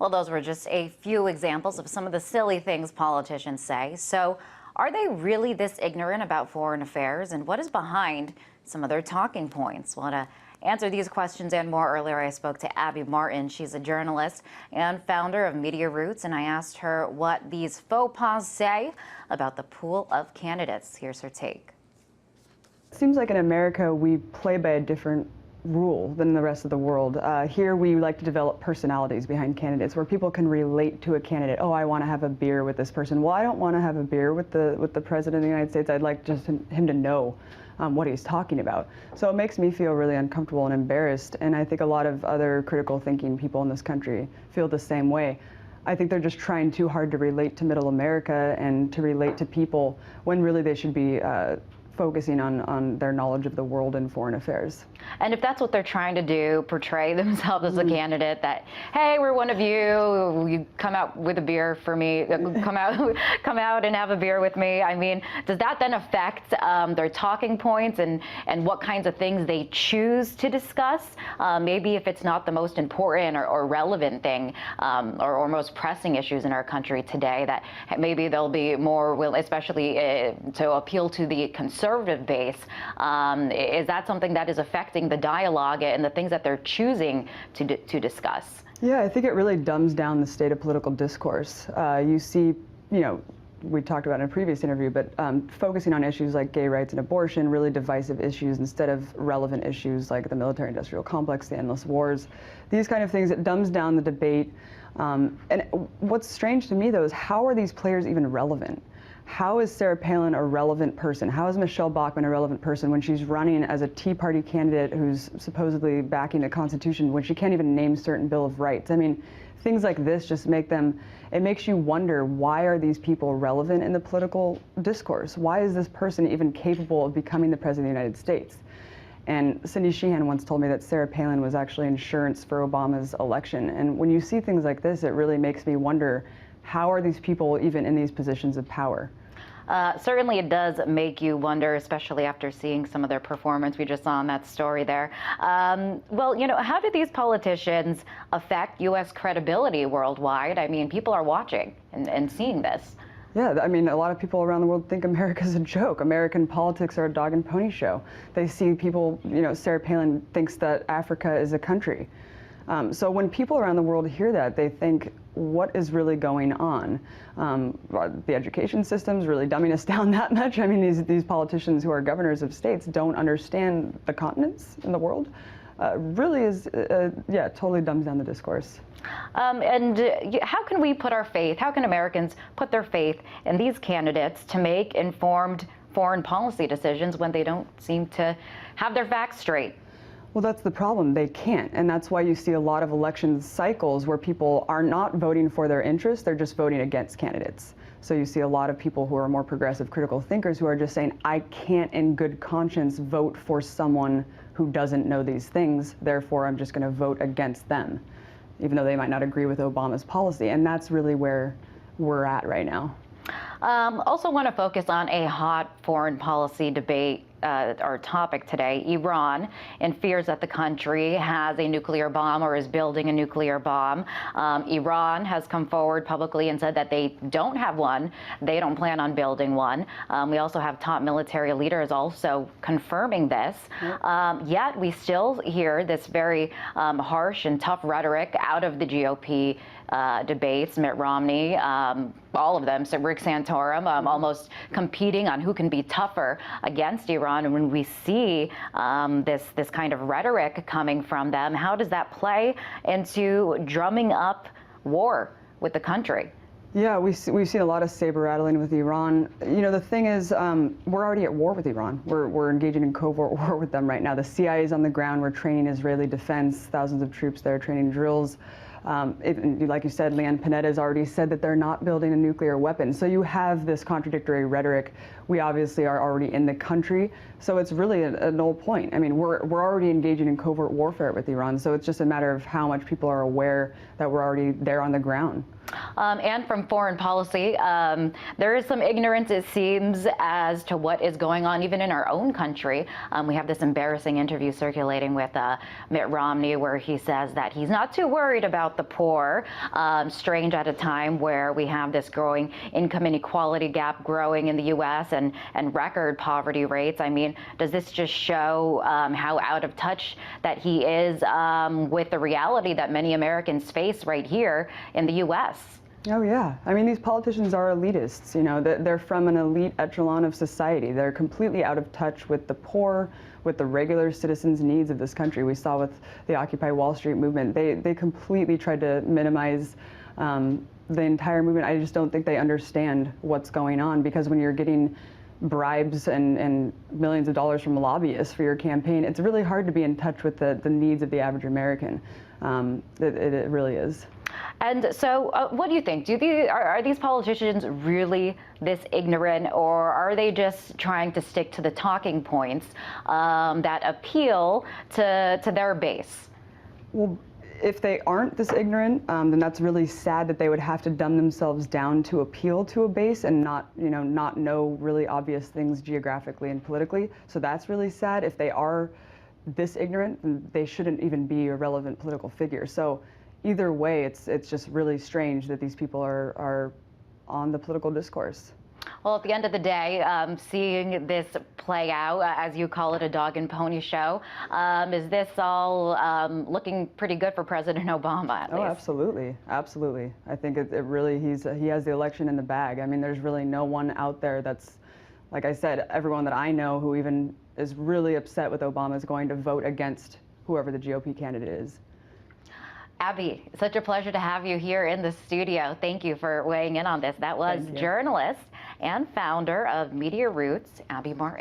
Well, those were just a few examples of some of the silly things politicians say. So, are they really this ignorant about foreign affairs, and what is behind some of their talking points? Well, to answer these questions and more, earlier I spoke to Abby Martin. She's a journalist and founder of Media Roots, and I asked her what these faux pas say about the pool of candidates. Here's her take. It seems like in America we play by a different rule than the rest of the world. Here we like to develop personalities behind candidates where people can relate to a candidate. Oh, I want to have a beer with this person. Well, I don't want to have a beer with the President of the United States. I'd like just him to know what he's talking about. So it makes me feel really uncomfortable and embarrassed, and I think a lot of other critical thinking people in this country feel the same way. I think they're just trying too hard to relate to middle America and to relate to people when really they should be focusing on their knowledge of the world and foreign affairs. And if that's what they're trying to do, portray themselves as a candidate that, hey, we're one of you come out with a beer for me, come out and have a beer with me. I mean, does that then affect their talking points and what kinds of things they choose to discuss? Maybe if it's not the most important or relevant thing or most pressing issues in our country today, that maybe they'll be more willing, especially to appeal to the conservative base. Is that something that is affecting the dialogue and the things that they're choosing to discuss? Yeah, I think it really dumbs down the state of political discourse. You see, we talked about in a previous interview, but focusing on issues like gay rights and abortion, really divisive issues, instead of relevant issues like the military-industrial complex, the endless wars, these kind of things. It dumbs down the debate. And what's strange to me, though, is how are these players even relevant? How is Sarah Palin a relevant person? How is Michelle Bachmann a relevant person when she's running as a Tea Party candidate who's supposedly backing the Constitution when she can't even name certain Bill of Rights? I mean, things like this just it makes you wonder, why are these people relevant in the political discourse? Why is this person even capable of becoming the President of the United States? And Cindy Sheehan once told me that Sarah Palin was actually insurance for Obama's election. And when you see things like this, it really makes me wonder, how are these people even in these positions of power? Certainly it does make you wonder, especially after seeing some of their performance we just saw in that story there. Well, how do these politicians affect U.S. credibility worldwide? I mean, people are watching and seeing this. Yeah, I mean, a lot of people around the world think America's a joke. American politics are a dog and pony show. They see people, Sarah Palin thinks that Africa is a country. So when people around the world hear that, they think, what is really going on? The education system's really dumbing us down that much. I mean, these politicians who are governors of states don't understand the continents in the world. Really is, totally dumbs down the discourse. How can we put our faith, how can Americans put their faith in these candidates to make informed foreign policy decisions when they don't seem to have their facts straight? Well, that's the problem. They can't. And that's why you see a lot of election cycles where people are not voting for their interests, they're just voting against candidates. So you see a lot of people who are more progressive critical thinkers who are just saying, I can't in good conscience vote for someone who doesn't know these things, therefore I'm just going to vote against them, even though they might not agree with Obama's policy. And that's really where we're at right now. Also want to focus on a hot foreign policy debate, our topic today, Iran, and fears that the country has a nuclear bomb or is building a nuclear bomb. Iran has come forward publicly and said that they don't have one. They don't plan on building one. We also have top military leaders also confirming this. Yet we still hear this very harsh and tough rhetoric out of the GOP debates. Mitt Romney, all of them, so Rick Santorum, almost competing on who can be tougher against Iran. And when we see this kind of rhetoric coming from them, how does that play into drumming up war with the country? Yeah, we've seen a lot of saber rattling with Iran. The thing is, we're already at war with Iran. We're engaging in covert war with them right now. The CIA is on the ground. We're training Israeli defense, thousands of troops there training drills. Like you said, Leanne Panetta has already said that they're not building a nuclear weapon. So you have this contradictory rhetoric. We obviously are already in the country, so it's really a null point. I mean, we're already engaging in covert warfare with Iran, so it's just a matter of how much people are aware that we're already there on the ground. And from foreign policy, there is some ignorance, it seems, as to what is going on even in our own country. We have this embarrassing interview circulating with Mitt Romney where he says that he's not too worried about out the poor. Strange at a time where we have this growing income inequality gap growing in the U.S. and record poverty rates. I mean, does this just show how out of touch that he is with the reality that many Americans face right here in the U.S.? Oh yeah, I mean, these politicians are elitists, you know, they're from an elite echelon of society. They're completely out of touch with the poor, with the regular citizens' needs of this country. We saw with the Occupy Wall Street movement, they completely tried to minimize the entire movement. I just don't think they understand what's going on, because when you're getting bribes and millions of dollars from lobbyists for your campaign, it's really hard to be in touch with the needs of the average American. It really is. And so what do you think? Are these politicians really this ignorant, or are they just trying to stick to the talking points that appeal to their base? Well, if they aren't this ignorant, then that's really sad that they would have to dumb themselves down to appeal to a base and not know really obvious things geographically and politically. So that's really sad. If they are this ignorant, then they shouldn't even be a relevant political figure. So either way, it's just really strange that these people are on the political discourse. Well, at the end of the day, seeing this play out, as you call it, a dog and pony show, is this all looking pretty good for President Obama, at least? Oh, absolutely. Absolutely. I think it really, he has the election in the bag. I mean, there's really no one out there that's, like I said, everyone that I know who even is really upset with Obama is going to vote against whoever the GOP candidate is. Abby, such a pleasure to have you here in the studio. Thank you for weighing in on this. That was journalist and founder of Media Roots, Abby Martin.